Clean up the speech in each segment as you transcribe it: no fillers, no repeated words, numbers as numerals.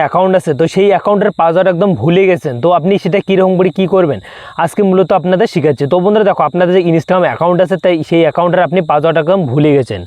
Account আছে, তো সেই অ্যাকাউন্টের পাসওয়ার্ড একদম ভুলে গেছেন, তো আপনি সেটা কীরকম করে কী করবেন আজকে মূলত আপনাদের শেখাচ্ছি। তো বন্ধুরা দেখো, আপনাদের যে ইনস্টাগ্রাম অ্যাকাউন্ট আছে, তাই সেই অ্যাকাউন্টের আপনি পাসওয়ার্ড একদম ভুলে গেছেন,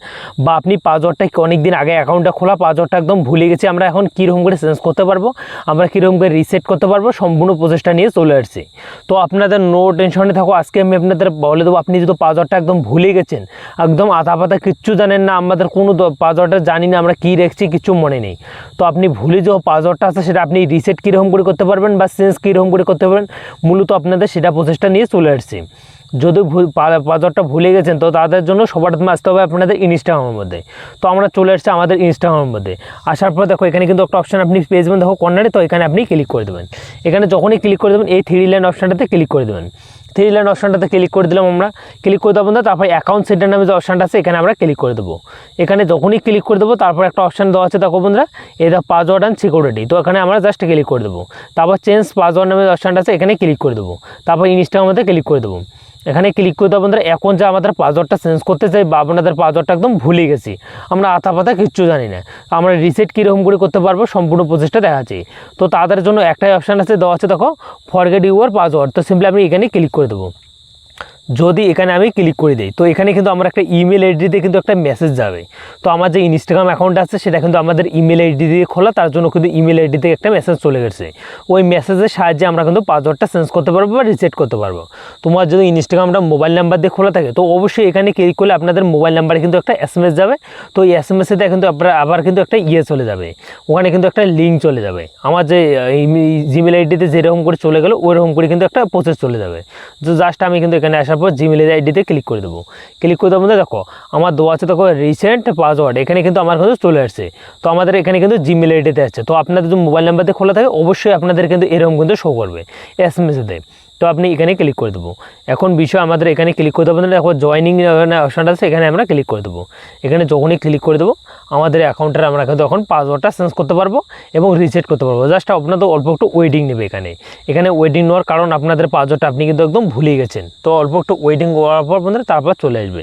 বা আপনি পাসওয়ার্ডটা অনেক দিন আগে অ্যাকাউন্টটা খোলা, পাসওয়ার্ডটা একদম ভুলে গেছি। আমরা এখন কীরকম করে চেঞ্জ করতে পারবো, আমরা কীরকম করে রিসেট করতে পারবো, সম্পূর্ণ প্রসেসটা নিয়ে চলে আসছি। তো আপনাদের নো টেনশনে থাকো, আজকে আমি আপনাদের বলে দেবো। আপনি যদি পাসওয়ার্ডটা একদম ভুলে গেছেন, একদম আধা পাতা কিচ্ছু জানেন না, আমাদের কোনো পাসওয়ার্ডটা জানি না আমরা কী রেখেছি, কিছু মনে নেই, তো আপনি ভুলে যে পাসওয়ার্ডটা আছে সেটা আপনি রিসেট কীরকম করে করতে পারবেন বা চেঞ্জ কীরকম করে করতে পারবেন, মূলত আপনাদের সেটা প্রসেসটা নিয়ে চলে আসছি। যদি পাসওয়ার্ডটা ভুলে গেছেন, তো তাদের জন্য সবার প্রথমে আসতে হবে আপনাদের ইনস্টাগ্রামের মধ্যে। তো আমরা চলে আসছি আমাদের ইনস্টাগ্রামের মধ্যে। আসার পর দেখো, এখানে কিন্তু একটা অপশান আপনি পেয়ে যাবেন, দেখো কর্নারে, তো এখানে আপনি ক্লিক করে দেবেন। এখানে যখনই ক্লিক করে দেবেন, এই 3 লাইন অপশানটাতে ক্লিক করে দেবেন। 3 লাইন অপশানটাতে ক্লিক করে দিলাম আমরা, ক্লিক করে দেবো না, তারপর অ্যাকাউন্ট সেটার নামে যে অপশানটা আছে এখানে আমরা ক্লিক করে দেবো। এখানে যখনই ক্লিক করে দেবো, তারপর একটা অপশান দেওয়া আছে দেখো বন্ধুরা, এই দেখো পাসওয়ার্ড অ্যান্ড সিকিউরিটি, তো এখানে আমরা জাস্ট ক্লিক করে দেবো। তারপর চেঞ্জ পাসওয়ার্ড নামে অপশানটা আছে এখানে ক্লিক করে দেবো। তারপর ইনস্টাগ্রামে ক্লিক করে দেবো। এখানে ক্লিক করে দেবো বন্ধুরা। এখন যে আমাদের পাসওয়ার্ডটা চেঞ্জ করতে চাই বা আপনাদের পাসওয়ার্ডটা একদম ভুলে গেছি, আমরা আতা পাতা কিচ্ছু জানি না, আমরা রিসেট কীরকম করে করতে পারবো সম্পূর্ণ প্রসেসটা দেখাচ্ছি। তো তাদের জন্য একটাই অপশান আছে, দেওয়া আছে দেখো ফরগেট ইউর পাসওয়ার্ড, তো সিম্পলি আমি এখানে ক্লিক করে দেবো। যদি এখানে আমি ক্লিক করে দিই, তো এখানে কিন্তু আমার একটা ইমেল আইডি দিয়ে কিন্তু একটা মেসেজ যাবে। তো আমার যে ইনস্টাগ্রাম অ্যাকাউন্ট আছে সেটা কিন্তু আমাদের ইমেল আইডি দিয়ে খোলা, তার জন্য কিন্তু ইমেল আইডি থেকে একটা মেসেজ চলে গেছে। ওই মেসেজের সাহায্যে আমরা কিন্তু পাসওয়ার্ডটা চেঞ্জ করতে পারবো বা রিসেট করতে পারবো। তোমার যদি ইনস্টাগ্রামটা মোবাইল নাম্বার দিয়ে খোলা থাকে, তো অবশ্যই এখানে ক্লিক করলে আপনাদের মোবাইল নাম্বারে কিন্তু একটা SMS যাবে। তো এই SMS-এতে কিন্তু আপনার আবার কিন্তু একটা চলে যাবে, ওখানে কিন্তু একটা লিঙ্ক চলে যাবে। আমার যে জিমেল আইডিতে যেরকম করে চলে গেলো ওইরকম করে কিন্তু একটা প্রসেস চলে যাবে। তো জাস্ট আমি কিন্তু এখানে আসার পর জিমেল আইডিতে ক্লিক করে দেবো। ক্লিক করে দেবো, দেখো আমার দেওয়া আছে দেখো রিসেন্ট পাসওয়ার্ড, এখানে কিন্তু আমার কিন্তু চলে আসছে। তো আমাদের এখানে কিন্তু জিমেল আইডিতে আছে। তো আপনাদের যদি মোবাইল নাম্বার দিয়ে খোলা থাকে, অবশ্যই আপনাদের কিন্তু এরকম কিন্তু শো করবে SMS-এতে। তো আপনি এখানে ক্লিক করে দেবো। এখন বিষয় আমাদের এখানে ক্লিক করে দেবো, দেখো জয়নিং অপশানটা আছে এখানে আমরা ক্লিক করে দেবো। এখানে যখনই ক্লিক করে দেবো, আমাদের অ্যাকাউন্টের আমরা কিন্তু এখন পাসওয়ার্ডটা চেঞ্জ করতে পারবো এবং রিসেট করতে পারবো। জাস্ট আপনাদের অল্প একটু ওয়েটিং নেবে। এখানে ওয়েটিং নেওয়ার কারণ আপনাদের পাসওয়ার্ডটা আপনি কিন্তু একদম ভুলে গেছেন, তো অল্প একটু ওয়েটিং করার পর বন্ধুরা তারপর চলে আসবে।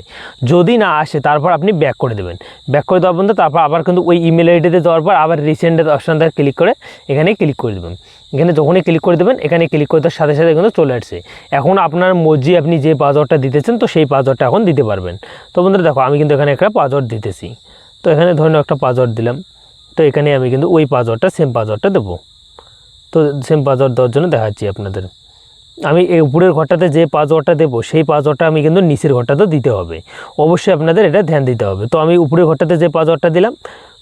যদি না আসে তারপর আপনি ব্যাক করে দেবেন। ব্যাক করে দেওয়ার বন্ধু তারপর আবার কিন্তু ওই ইমেল আইডিতে যাওয়ার পর আবার রিসেন্টের অপশানটা ক্লিক করে এখানে ক্লিক করে দেবেন। এখানে যখনই ক্লিক করে দেবেন, এখানে ক্লিক করে দেওয়ার সাথে সাথে কিন্তু চলে আসছে। এখন আপনার মর্জি, আপনি যে পাসওয়ার্ডটা দিতেছেন তো সেই পাসওয়ার্ডটা এখন দিতে পারবেন। তো বন্ধুরা দেখো, আমি কিন্তু এখানে একটা পাসওয়ার্ড দিতেছি। তো এখানে ধরুন একটা পাসওয়ার্ড দিলাম। তো এখানে আমি কিন্তু ওই পাসওয়ার্ডটা সেম পাসওয়ার্ডটা দেবো। তো সেম পাসওয়ার্ড দেওয়ার জন্য দেখাচ্ছি আপনাদের। আমি এই উপরের ঘরটাতে যে পাসওয়ার্ডটা দেবো সেই পাসওয়ার্ডটা আমি কিন্তু নিচের ঘরটাতেও দিতে হবে। অবশ্যই আপনাদের এটা ধ্যান দিতে হবে। তো আমি উপরের ঘরটাতে যে পাসওয়ার্ডটা দিলাম,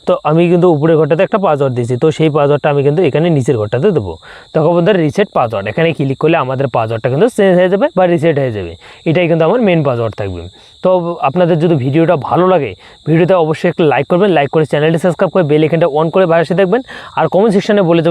তো আমি কিন্তু উপরের ঘরটাতে একটা পাসওয়ার্ড দিয়েছি, তো সেই পাসওয়ার্ডটা আমি কিন্তু এখানে নিচের ঘরটাতে দেবো। তখন বন্ধুরা রিসেট পাসওয়ার্ড, এখানে ক্লিক করলে আমাদের পাসওয়ার্ডটা কিন্তু চেঞ্জ হয়ে যাবে বা রিসেট হয়ে যাবে। এটাই কিন্তু আমার মেন পাসওয়ার্ড থাকবে। তো আপনাদের যদি ভিডিওটা ভালো লাগে, ভিডিওতে অবশ্যই একটা লাইক করবেন, লাইক করে চ্যানেলটি সাবস্ক্রাইব করে বেল আইকনটা অন করে পাশে দেখবেন, আর কমেন্ট সেকশনে বলে দেবেন